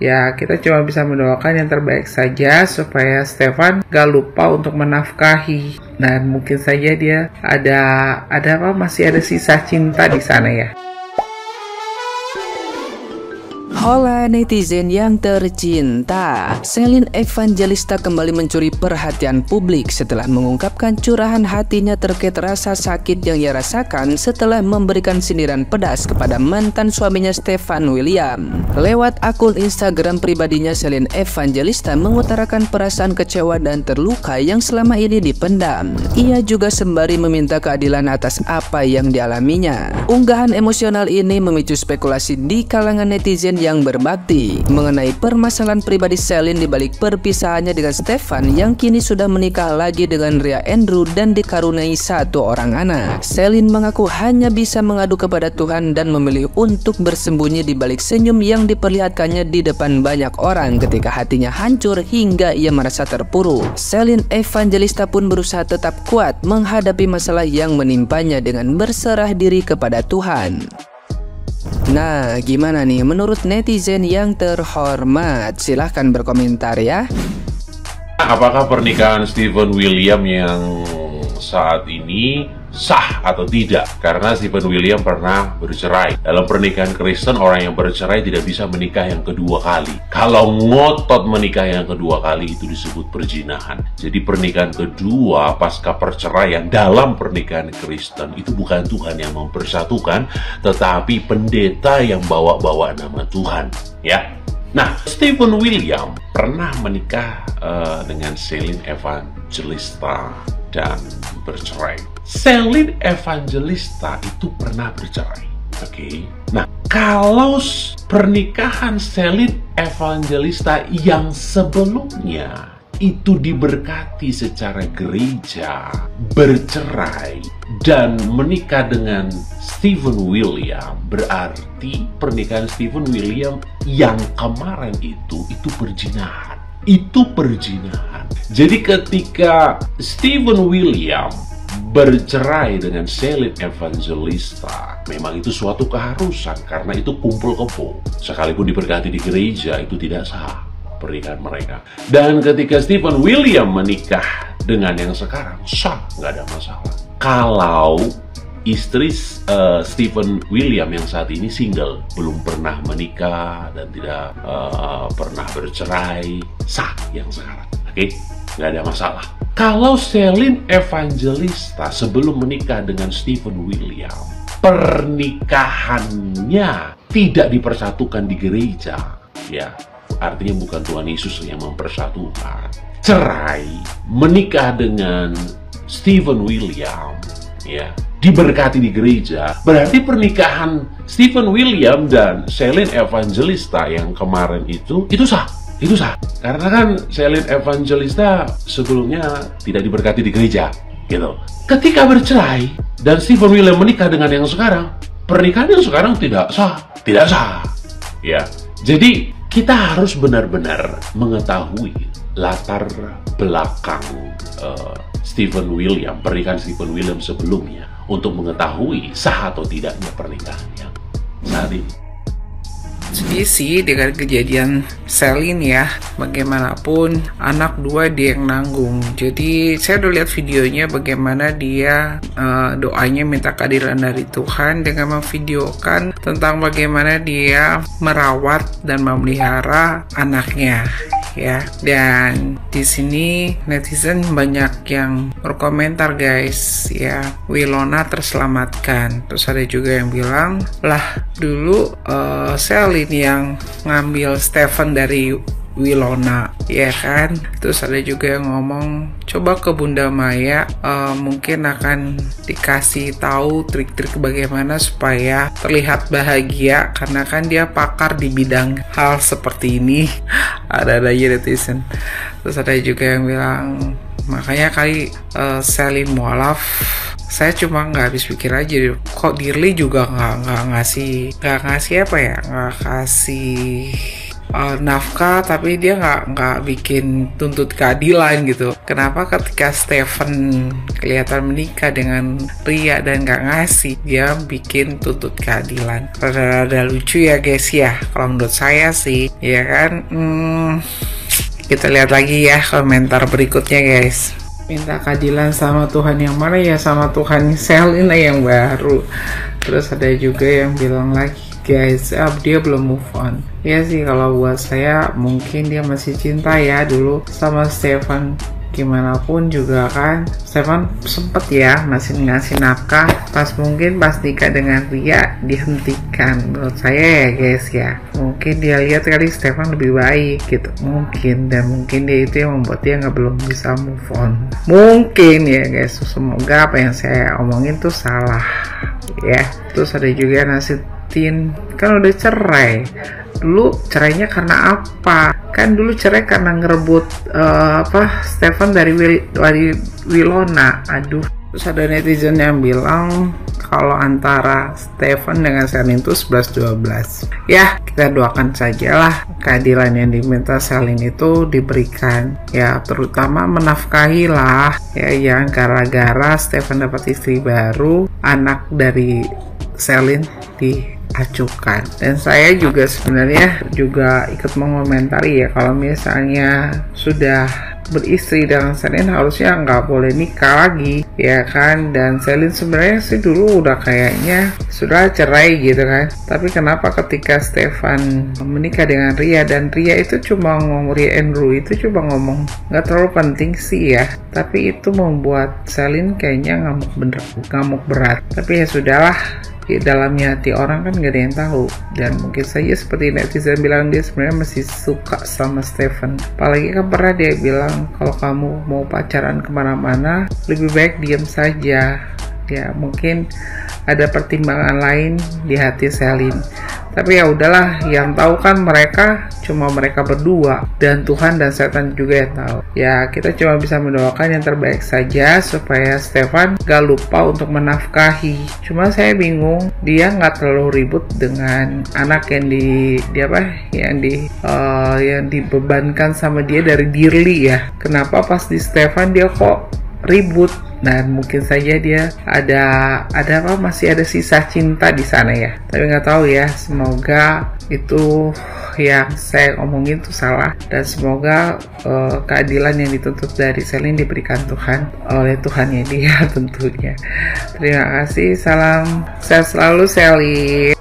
Ya, kita cuma bisa mendoakan yang terbaik saja supaya Stefan gak lupa untuk menafkahi. Dan mungkin saja dia masih ada sisa cinta di sana ya. Hola netizen yang tercinta, Celine Evangelista kembali mencuri perhatian publik setelah mengungkapkan curahan hatinya terkait rasa sakit yang ia rasakan setelah memberikan sindiran pedas kepada mantan suaminya Stefan William. Lewat akun Instagram pribadinya, Celine Evangelista mengutarakan perasaan kecewa dan terluka yang selama ini dipendam. Ia juga sembari meminta keadilan atas apa yang dialaminya. Unggahan emosional ini memicu spekulasi di kalangan netizen yang berbakti mengenai permasalahan pribadi Celine di balik perpisahannya dengan Stefan yang kini sudah menikah lagi dengan Ria Andrew dan dikaruniai 1 orang anak. Celine mengaku hanya bisa mengadu kepada Tuhan dan memilih untuk bersembunyi di balik senyum yang diperlihatkannya di depan banyak orang ketika hatinya hancur hingga ia merasa terpuruk. Celine Evangelista pun berusaha tetap kuat menghadapi masalah yang menimpanya dengan berserah diri kepada Tuhan. Nah, gimana nih menurut netizen yang terhormat? Silahkan berkomentar ya. Apakah pernikahan Stephen William yang saat ini sah atau tidak? Karena Stephen William pernah bercerai. Dalam pernikahan Kristen, orang yang bercerai tidak bisa menikah yang kedua kali. Kalau ngotot menikah yang kedua kali, itu disebut perzinahan. Jadi pernikahan kedua pasca perceraian dalam pernikahan Kristen itu bukan Tuhan yang mempersatukan, tetapi pendeta yang bawa-bawa nama Tuhan, ya. Nah, Stephen William pernah menikah dengan Celine Evangelista dan bercerai. Celine Evangelista itu pernah bercerai, oke? Nah, kalau pernikahan Celine Evangelista yang sebelumnya itu diberkati secara gereja, bercerai, dan menikah dengan Stephen William, berarti pernikahan Stephen William yang kemarin itu perzinahan. Itu perzinahan. Jadi ketika Stephen William bercerai dengan Celine Evangelista, memang itu suatu keharusan karena itu kumpul kebo. Sekalipun diberkati di gereja, itu tidak sah pernikahan mereka. Dan ketika Stephen William menikah dengan yang sekarang, sah, nggak ada masalah. Kalau istri Stephen William yang saat ini single, belum pernah menikah dan tidak pernah bercerai, sah yang sekarang, oke? Nggak ada masalah. Kalau Celine Evangelista sebelum menikah dengan Stephen William, pernikahannya tidak dipersatukan di gereja, ya, artinya bukan Tuhan Yesus yang mempersatukan. Cerai, menikah dengan Stephen William, ya, diberkati di gereja, berarti pernikahan Stephen William dan Celine Evangelista yang kemarin itu sah. Itu sah. Karena kan Celine Evangelista sebelumnya tidak diberkati di gereja, gitu. Ketika bercerai dan Stephen William menikah dengan yang sekarang, pernikahan yang sekarang tidak sah. Tidak sah. Ya. Jadi kita harus benar-benar mengetahui latar belakang Stephen William, pernikahan Stephen William sebelumnya, untuk mengetahui sah atau tidaknya pernikahannya saat ini. Sedih sih dengan kejadian Celine ya, bagaimanapun anak 2 dia yang nanggung. Jadi saya udah lihat videonya bagaimana dia doanya minta keadilan dari Tuhan dengan memvideokan tentang bagaimana dia merawat dan memelihara anaknya, ya. Dan di sini netizen banyak yang berkomentar guys, ya, Wilona terselamatkan. Terus ada juga yang bilang, lah dulu Celine yang ngambil Stefan dari Wilona, ya kan. Terus ada juga yang ngomong, coba ke Bunda Maya, mungkin akan dikasih tahu trik-trik bagaimana supaya terlihat bahagia, karena kan dia pakar di bidang hal seperti ini. Ada aja netizen. Terus ada juga yang bilang, makanya kali Celine mualaf. Saya cuma nggak habis pikir aja, kok Dirli juga nggak ngasih apa ya, nggak kasih nafkah, tapi dia nggak bikin tuntut keadilan gitu. Kenapa ketika Stefan kelihatan menikah dengan Ria dan nggak ngasih, dia bikin tuntut keadilan? Rada-rada lucu ya guys ya, kalau menurut saya sih, ya kan. Kita lihat lagi ya komentar berikutnya guys. Minta keadilan sama Tuhan yang mana ya? Sama Tuhan Selina yang baru. Terus ada juga yang bilang lagi, guys, dia belum move on. Ya sih, kalau buat saya mungkin dia masih cinta ya dulu sama Stefan. Gimana pun juga kan, Stefan sempet ya masih ngasih nafkah, pas nikah dengan Ria dihentikan. Menurut saya ya guys ya, mungkin dia lihat kali Stefan lebih baik gitu, mungkin, dan mungkin dia itu yang membuat dia belum bisa move on. Mungkin ya guys, semoga apa yang saya omongin tuh salah ya. Terus ada juga Nasitin, kan udah cerai. Dulu cerainya karena apa? Kan dulu cerai karena ngerebut Stefan dari Wilona. Aduh. Terus ada netizen yang bilang kalau antara Stefan dengan Selin itu 11-12. Ya, kita doakan sajalah keadilan yang diminta Selin itu diberikan. Ya, terutama menafkahi lah. Ya, yang gara-gara Stefan dapat istri baru, anak dari Selin diacukan. Dan saya juga sebenarnya ikut mengomentari ya, kalau misalnya sudah beristri dengan Selin harusnya nggak boleh nikah lagi ya kan. Dan Selin sebenarnya sih dulu udah kayaknya sudah cerai gitu kan, tapi kenapa ketika Stefan menikah dengan Ria, dan Ria itu cuma ngomong, Ria Andrew itu cuma ngomong nggak terlalu penting sih ya, tapi itu membuat Selin kayaknya ngamuk berat. Tapi ya sudahlah, di dalamnya hati orang kan gak ada yang tahu. Dan mungkin saja seperti netizen bilang, dia sebenarnya masih suka sama Stefan. Apalagi kan pernah dia bilang kalau kamu mau pacaran kemana-mana lebih baik diam saja. Ya mungkin ada pertimbangan lain di hati Selin. Tapi ya udahlah, yang tahu kan cuma mereka berdua, dan Tuhan dan setan juga yang tahu. Ya kita cuma bisa mendoakan yang terbaik saja supaya Stefan gak lupa untuk menafkahi. Cuma saya bingung, dia nggak terlalu ribut dengan anak yang dibebankan sama dia dari Dirli ya. Kenapa pas di Stefan dia kok ribut? Dan mungkin saja dia masih ada sisa cinta di sana ya. Tapi nggak tahu ya, semoga itu yang saya omongin itu salah, dan semoga keadilan yang dituntut dari Selin diberikan Tuhan oleh Tuhannya dia tentunya. Terima kasih, salam sehat selalu Selin.